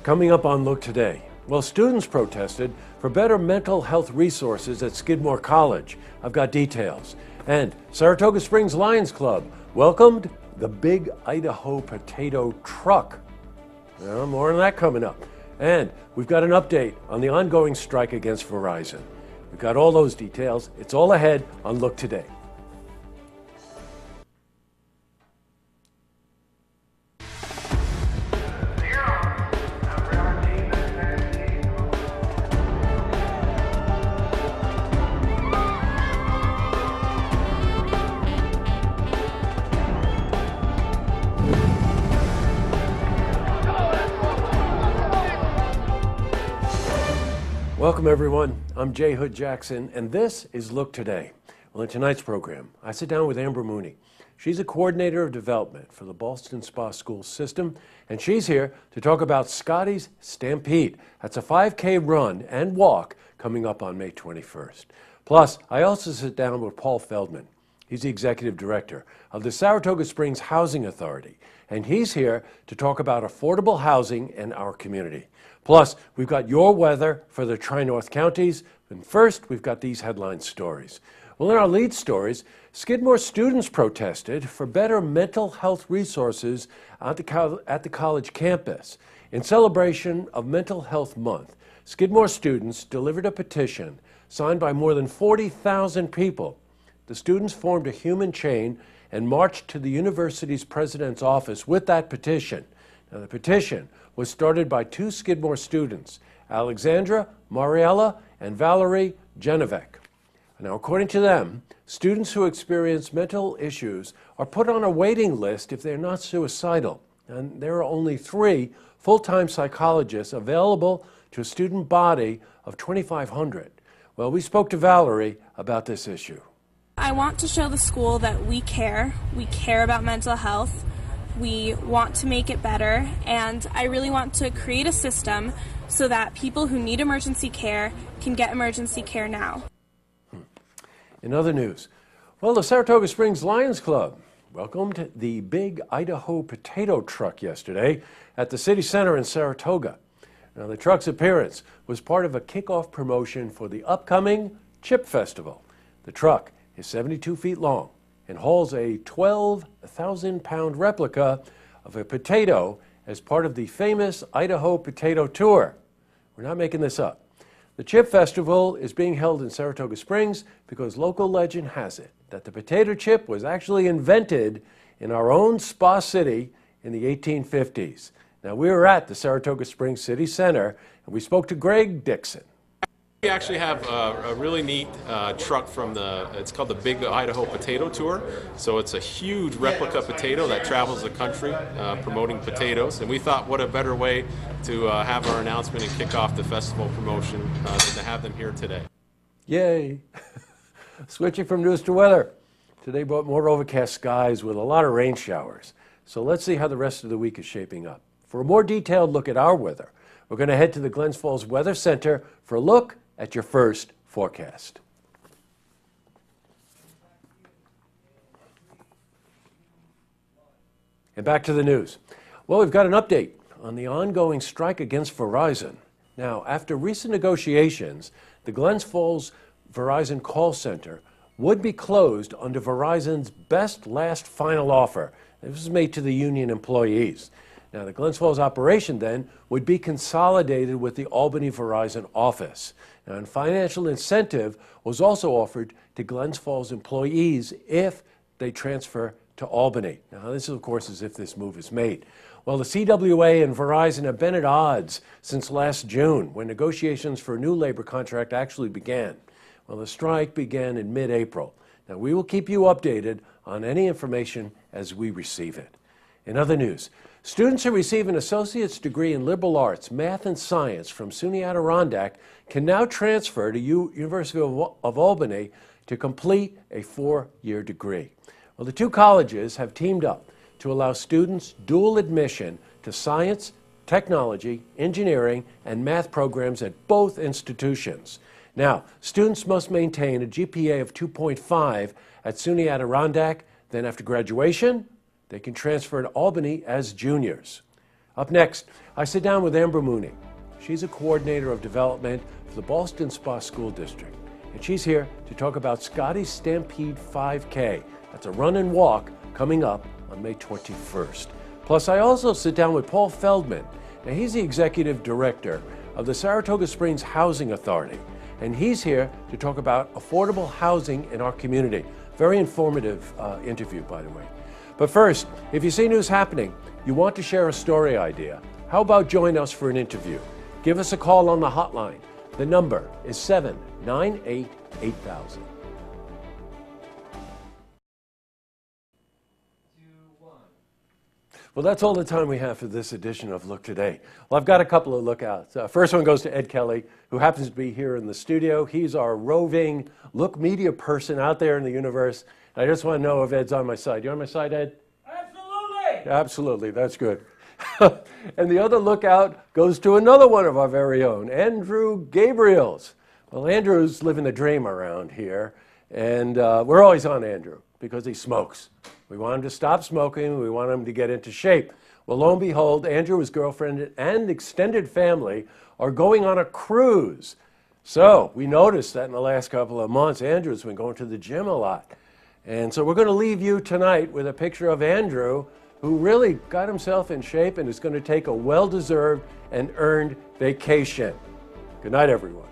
Coming up on Look Today, well, students protested for better mental health resources at Skidmore College. I've got details. And Saratoga Springs Lions Club welcomed the big Idaho potato truck. Well, more on that coming up. And we've got an update on the ongoing strike against Verizon. We've got all those details. It's all ahead on Look Today. Welcome everyone, I'm Jay Hood Jackson, and this is Look Today. Well, in tonight's program, I sit down with Amber Mooney. She's a coordinator of development for the Ballston Spa School System, and she's here to talk about Scotty's Stampede. That's a 5K run and walk coming up on May 21st. Plus, I also sit down with Paul Feldman. He's the executive director of the Saratoga Springs Housing Authority, and he's here to talk about affordable housing in our community. Plus, we've got your weather for the Tri-North counties, and first, we've got these headline stories. Well, in our lead stories, Skidmore students protested for better mental health resources at the college campus. In celebration of Mental Health Month, Skidmore students delivered a petition signed by more than 40,000 people. The students formed a human chain and marched to the university's president's office with that petition. Now, the petition was started by two Skidmore students, Alexandra Mariella and Valerie Genovec. Now, according to them, students who experience mental issues are put on a waiting list if they're not suicidal. And there are only 3 full-time psychologists available to a student body of 2,500. Well, we spoke to Valerie about this issue. I want to show the school that we care. We care about mental health. We want to make it better, and I really want to create a system so that people who need emergency care can get emergency care now. In other news, well, the Saratoga Springs Lions Club welcomed the big Idaho potato truck yesterday at the city center in Saratoga. Now, the truck's appearance was part of a kickoff promotion for the upcoming Chip Festival. The truck is 72 feet long and hauls a 12,000-pound replica of a potato as part of the famous Idaho Potato Tour. We're not making this up. The Chip Festival is being held in Saratoga Springs because local legend has it that the potato chip was actually invented in our own Spa City in the 1850s. Now, we were at the Saratoga Springs City Center, and we spoke to Greg Dixon. We actually have a really neat truck from it's called the Big Idaho Potato Tour. So it's a huge replica potato that travels the country promoting potatoes. And we thought what a better way to have our announcement and kick off the festival promotion than to have them here today. Yay! Switching from news to weather. Today brought more overcast skies with a lot of rain showers. So let's see how the rest of the week is shaping up. For a more detailed look at our weather, we're going to head to the Glens Falls Weather Center for a look at your first forecast. And back to the news. Well, we've got an update on the ongoing strike against Verizon. Now, after recent negotiations, the Glens Falls Verizon call center would be closed under Verizon's best last final offer. This was made to the union employees. Now, the Glens Falls operation then would be consolidated with the Albany Verizon office. Now, and financial incentive was also offered to Glens Falls employees if they transfer to Albany. Now, this is, of course, as if this move is made. Well, the CWA and Verizon have been at odds since last June, when negotiations for a new labor contract actually began. Well, the strike began in mid-April. Now, we will keep you updated on any information as we receive it. In other news, students who receive an associate's degree in liberal arts, math, and science from SUNY Adirondack can now transfer to University of Albany to complete a 4-year degree. Well, the two colleges have teamed up to allow students dual admission to science, technology, engineering, and math programs at both institutions. Now, students must maintain a GPA of 2.5 at SUNY Adirondack. Then after graduation, they can transfer to Albany as juniors. Up next, I sit down with Amber Mooney. She's a coordinator of development for the Ballston Spa School District, and she's here to talk about Scotty's Stampede 5K. That's a run and walk coming up on May 21st. Plus, I also sit down with Paul Feldman. Now, he's the executive director of the Saratoga Springs Housing Authority, and he's here to talk about affordable housing in our community. Very informative interview, by the way. But first, if you see news happening, you want to share a story idea, how about join us for an interview? Give us a call on the hotline. The number is 798-8000. Well, that's all the time we have for this edition of Look Today. Well, I've got a couple of lookouts. First one goes to Ed Kelly, who happens to be here in the studio. He's our roving Look media person out there in the universe. I just want to know if Ed's on my side. You on my side, Ed? Absolutely! Absolutely, that's good. And the other lookout goes to another one of our very own, Andrew Gabriels. Well, Andrew's living the dream around here, and we're always on Andrew because he smokes. We want him to stop smoking. We want him to get into shape. Well, lo and behold, Andrew, his girlfriend, and extended family are going on a cruise. So we noticed that in the last couple of months, Andrew's been going to the gym a lot. And so we're going to leave you tonight with a picture of Andrew, who really got himself in shape and is going to take a well-deserved and earned vacation. Good night, everyone.